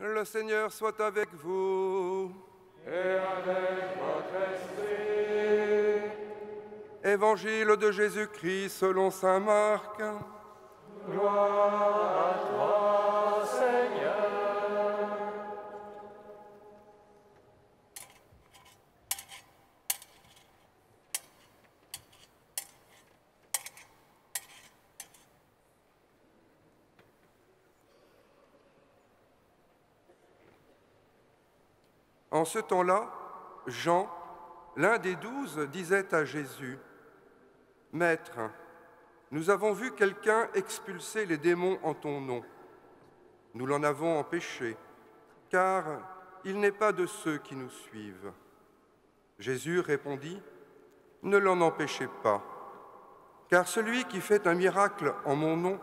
Le Seigneur soit avec vous. Et avec votre esprit. Évangile de Jésus-Christ selon saint Marc. Gloire à toi, Seigneur. En ce temps-là, Jean, l'un des 12, disait à Jésus, « Maître, nous avons vu quelqu'un expulser les démons en ton nom. Nous l'en avons empêché, car il n'est pas de ceux qui nous suivent. » Jésus répondit, « Ne l'en empêchez pas, car celui qui fait un miracle en mon nom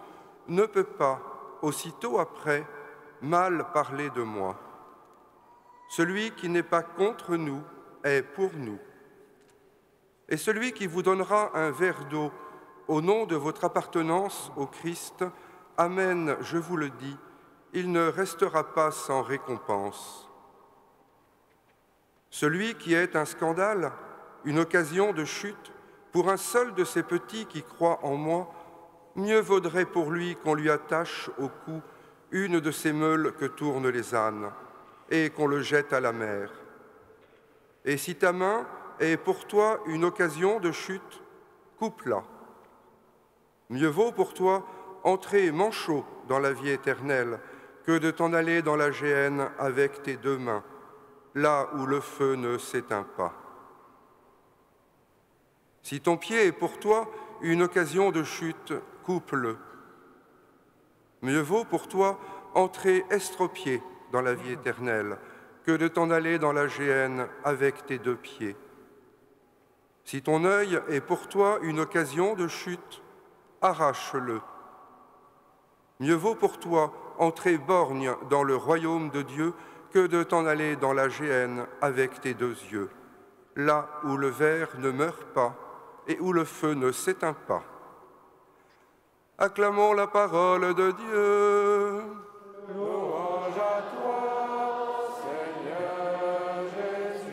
ne peut pas, aussitôt après, mal parler de moi. Celui qui n'est pas contre nous est pour nous. Et celui qui vous donnera un verre d'eau au nom de votre appartenance au Christ, amen, je vous le dis, il ne restera pas sans récompense. Celui qui est un scandale, une occasion de chute, pour un seul de ces petits qui croient en moi, mieux vaudrait pour lui qu'on lui attache au cou une de ces meules que tournent les ânes, et qu'on le jette à la mer. Et si ta main est pour toi une occasion de chute, coupe-la. Mieux vaut pour toi entrer manchot dans la vie éternelle que de t'en aller dans la géhenne avec tes deux mains, là où le feu ne s'éteint pas. Si ton pied est pour toi une occasion de chute, coupe-le. Mieux vaut pour toi entrer estropié dans la vie éternelle, que de t'en aller dans la géhenne avec tes deux pieds. Si ton œil est pour toi une occasion de chute, arrache-le. Mieux vaut pour toi entrer borgne dans le royaume de Dieu que de t'en aller dans la géhenne avec tes deux yeux, là où le ver ne meurt pas et où le feu ne s'éteint pas. Acclamons la parole de Dieu. Louange à toi, Seigneur Jésus.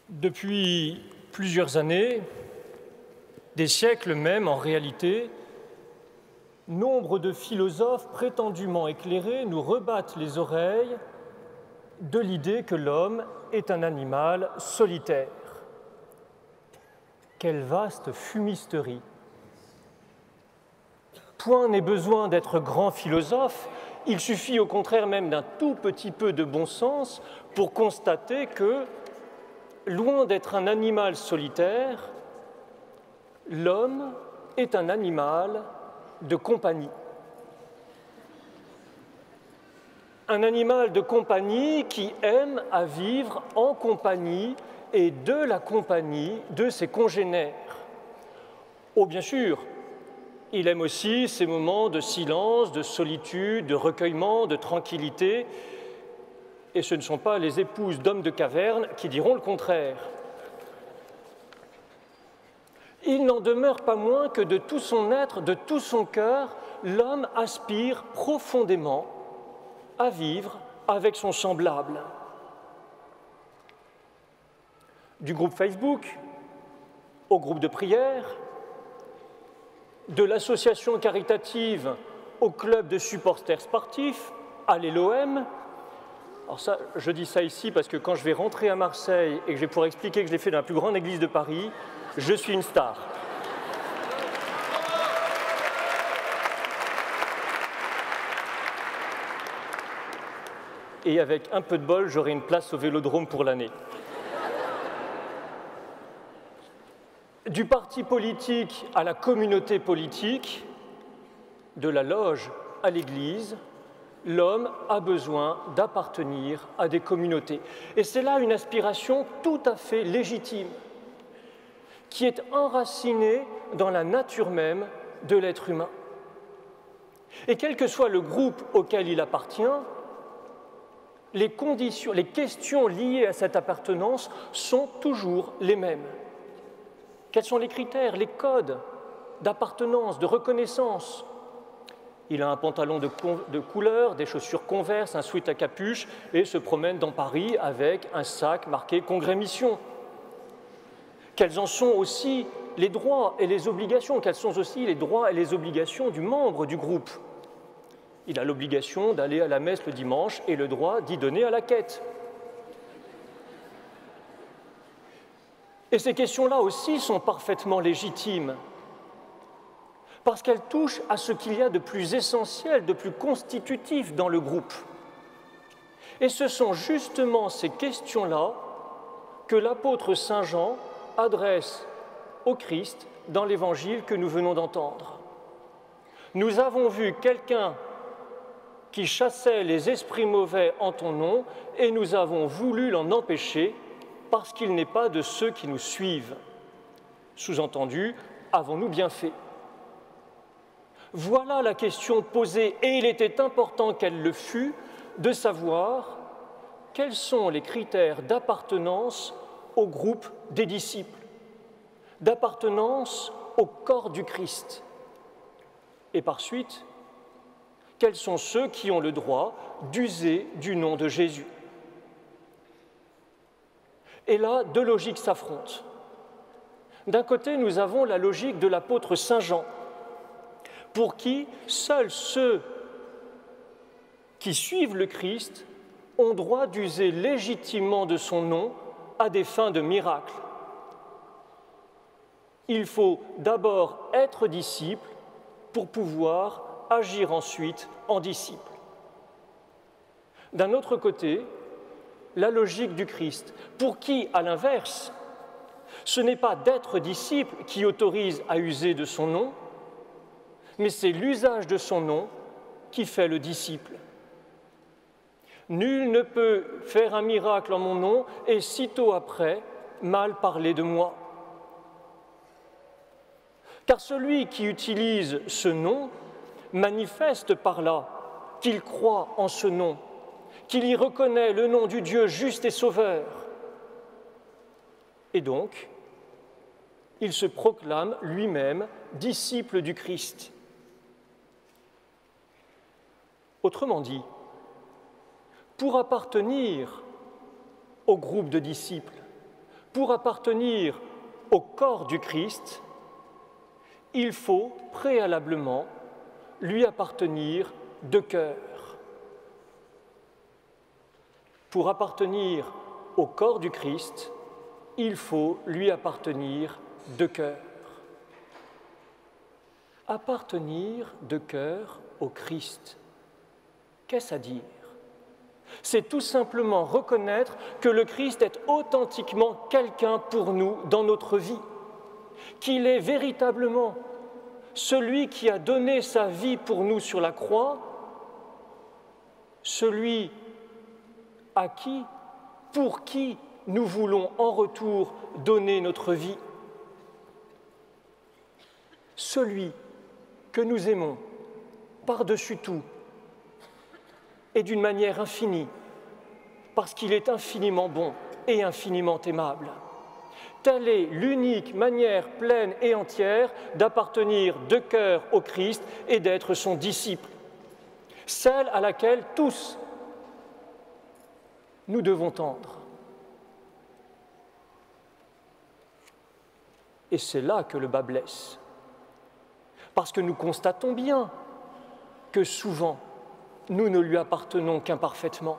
Depuis plusieurs années, des siècles même en réalité, nombre de philosophes prétendument éclairés nous rebattent les oreilles de l'idée que l'homme est un animal solitaire. Quelle vaste fumisterie! Point n'est besoin d'être grand philosophe, il suffit au contraire même d'un tout petit peu de bon sens pour constater que, loin d'être un animal solitaire, l'homme est un animal de compagnie. Un animal de compagnie qui aime à vivre en compagnie et de la compagnie de ses congénères. Oh, bien sûr, il aime aussi ces moments de silence, de solitude, de recueillement, de tranquillité. Et ce ne sont pas les épouses d'hommes de caverne qui diront le contraire. Il n'en demeure pas moins que de tout son être, de tout son cœur, l'homme aspire profondément à vivre avec son semblable. Du groupe Facebook au groupe de prière, de l'association caritative au club de supporters sportifs, allez l'OM. Alors ça, je dis ça ici parce que quand je vais rentrer à Marseille et que je vais pouvoir expliquer que je l'ai fait dans la plus grande église de Paris, je suis une star. Et avec un peu de bol, j'aurai une place au Vélodrome pour l'année. Du parti politique à la communauté politique, de la loge à l'Église, l'homme a besoin d'appartenir à des communautés. Et c'est là une aspiration tout à fait légitime. qui est enraciné dans la nature même de l'être humain. Et quel que soit le groupe auquel il appartient, les questions liées à cette appartenance sont toujours les mêmes. Quels sont les critères, les codes d'appartenance, de reconnaissance? Il a un pantalon de couleur, des chaussures Converse, un sweat à capuche et se promène dans Paris avec un sac marqué « Congrès Mission ». Quels en sont aussi les droits et les obligations? Quels sont aussi les droits et les obligations du membre du groupe? Il a l'obligation d'aller à la messe le dimanche et le droit d'y donner à la quête. Et ces questions-là aussi sont parfaitement légitimes, parce qu'elles touchent à ce qu'il y a de plus essentiel, de plus constitutif dans le groupe. Et ce sont justement ces questions-là que l'apôtre Saint Jean adresse au Christ dans l'évangile que nous venons d'entendre. Nous avons vu quelqu'un qui chassait les esprits mauvais en ton nom, et nous avons voulu l'en empêcher parce qu'il n'est pas de ceux qui nous suivent. Sous-entendu, avons-nous bien fait? Voilà la question posée, et il était important qu'elle le fût, de savoir quels sont les critères d'appartenance au groupe des disciples, d'appartenance au corps du Christ. Et par suite, quels sont ceux qui ont le droit d'user du nom de Jésus? Et là, deux logiques s'affrontent. D'un côté, nous avons la logique de l'apôtre Saint Jean, pour qui seuls ceux qui suivent le Christ ont droit d'user légitimement de son nom à des fins de miracle. Il faut d'abord être disciple pour pouvoir agir ensuite en disciple. D'un autre côté, la logique du Christ, pour qui, à l'inverse, ce n'est pas d'être disciple qui autorise à user de son nom, mais c'est l'usage de son nom qui fait le disciple. Nul ne peut faire un miracle en mon nom et sitôt après mal parler de moi. Car celui qui utilise ce nom manifeste par là qu'il croit en ce nom, qu'il y reconnaît le nom du Dieu juste et sauveur. Et donc, il se proclame lui-même disciple du Christ. Autrement dit, pour appartenir au groupe de disciples, pour appartenir au corps du Christ, il faut préalablement lui appartenir de cœur. Pour appartenir au corps du Christ, il faut lui appartenir de cœur. Appartenir de cœur au Christ, qu'est-ce à dire? C'est tout simplement reconnaître que le Christ est authentiquement quelqu'un pour nous dans notre vie, qu'il est véritablement celui qui a donné sa vie pour nous sur la croix, celui à qui, pour qui nous voulons en retour donner notre vie, celui que nous aimons par-dessus tout et d'une manière infinie, parce qu'il est infiniment bon et infiniment aimable. Telle est l'unique manière pleine et entière d'appartenir de cœur au Christ et d'être son disciple, celle à laquelle tous nous devons tendre. Et c'est là que le bât blesse, parce que nous constatons bien que souvent, nous ne lui appartenons qu'imparfaitement.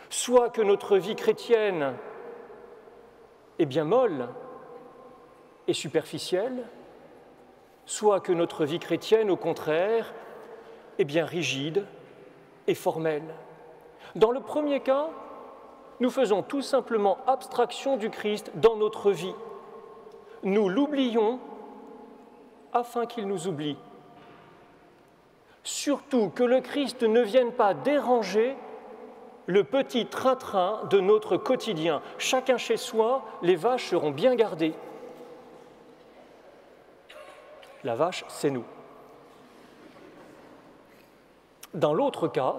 Soit que notre vie chrétienne est bien molle et superficielle, soit que notre vie chrétienne, au contraire, est bien rigide et formelle. Dans le premier cas, nous faisons tout simplement abstraction du Christ dans notre vie. Nous l'oublions afin qu'il nous oublie. Surtout que le Christ ne vienne pas déranger le petit train-train de notre quotidien. Chacun chez soi, les vaches seront bien gardées. La vache, c'est nous. Dans l'autre cas,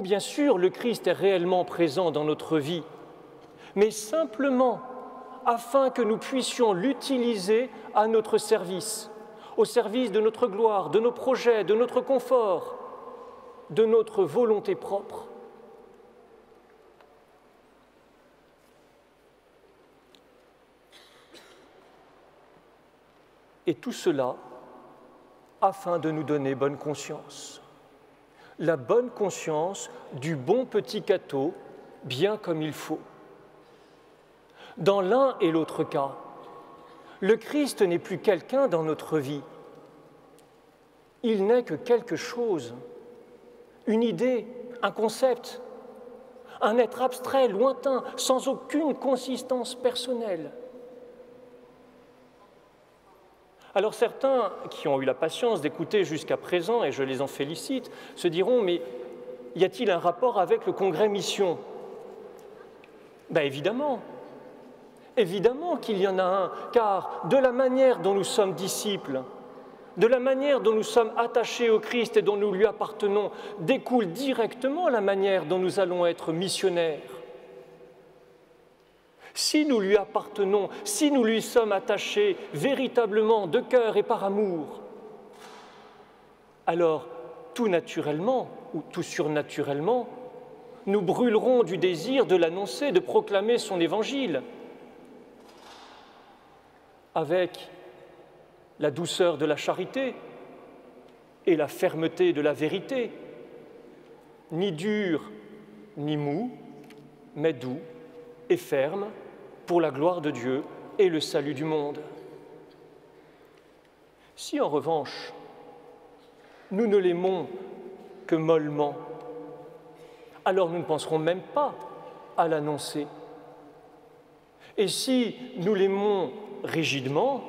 bien sûr, le Christ est réellement présent dans notre vie, mais simplement afin que nous puissions l'utiliser à notre service, au service de notre gloire, de nos projets, de notre confort, de notre volonté propre. Et tout cela afin de nous donner bonne conscience. La bonne conscience du bon petit gâteau, bien comme il faut. Dans l'un et l'autre cas, le Christ n'est plus quelqu'un dans notre vie. Il n'est que quelque chose, une idée, un concept, un être abstrait, lointain, sans aucune consistance personnelle. Alors certains qui ont eu la patience d'écouter jusqu'à présent, et je les en félicite, se diront « mais y a-t-il un rapport avec le congrès Mission ?» Ben évidemment qu'il y en a un, car de la manière dont nous sommes disciples, de la manière dont nous sommes attachés au Christ et dont nous lui appartenons, découle directement la manière dont nous allons être missionnaires. Si nous lui appartenons, si nous lui sommes attachés véritablement de cœur et par amour, alors tout naturellement ou tout surnaturellement, nous brûlerons du désir de l'annoncer, de proclamer son évangile, avec la douceur de la charité et la fermeté de la vérité, ni dur ni mou, mais doux et ferme, pour la gloire de Dieu et le salut du monde. Si en revanche, nous ne l'aimons que mollement, alors nous ne penserons même pas à l'annoncer. Et si nous l'aimons rigidement,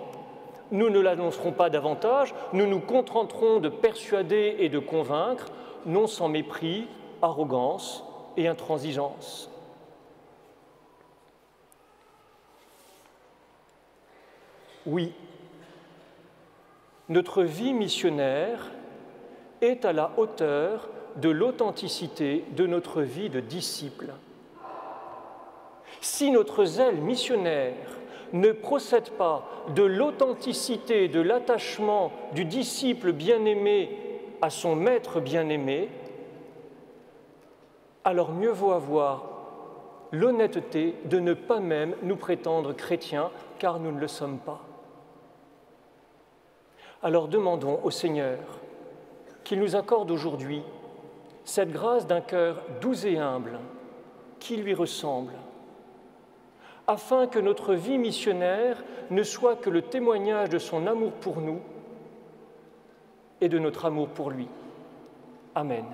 nous ne l'annoncerons pas davantage, nous nous contenterons de persuader et de convaincre, non sans mépris, arrogance et intransigeance. Oui, notre vie missionnaire est à la hauteur de l'authenticité de notre vie de disciple. Si notre zèle missionnaire ne procède pas de l'authenticité, de l'attachement du disciple bien-aimé à son maître bien-aimé, alors mieux vaut avoir l'honnêteté de ne pas même nous prétendre chrétiens, car nous ne le sommes pas. Alors demandons au Seigneur qu'il nous accorde aujourd'hui cette grâce d'un cœur doux et humble qui lui ressemble, afin que notre vie missionnaire ne soit que le témoignage de son amour pour nous et de notre amour pour lui. Amen.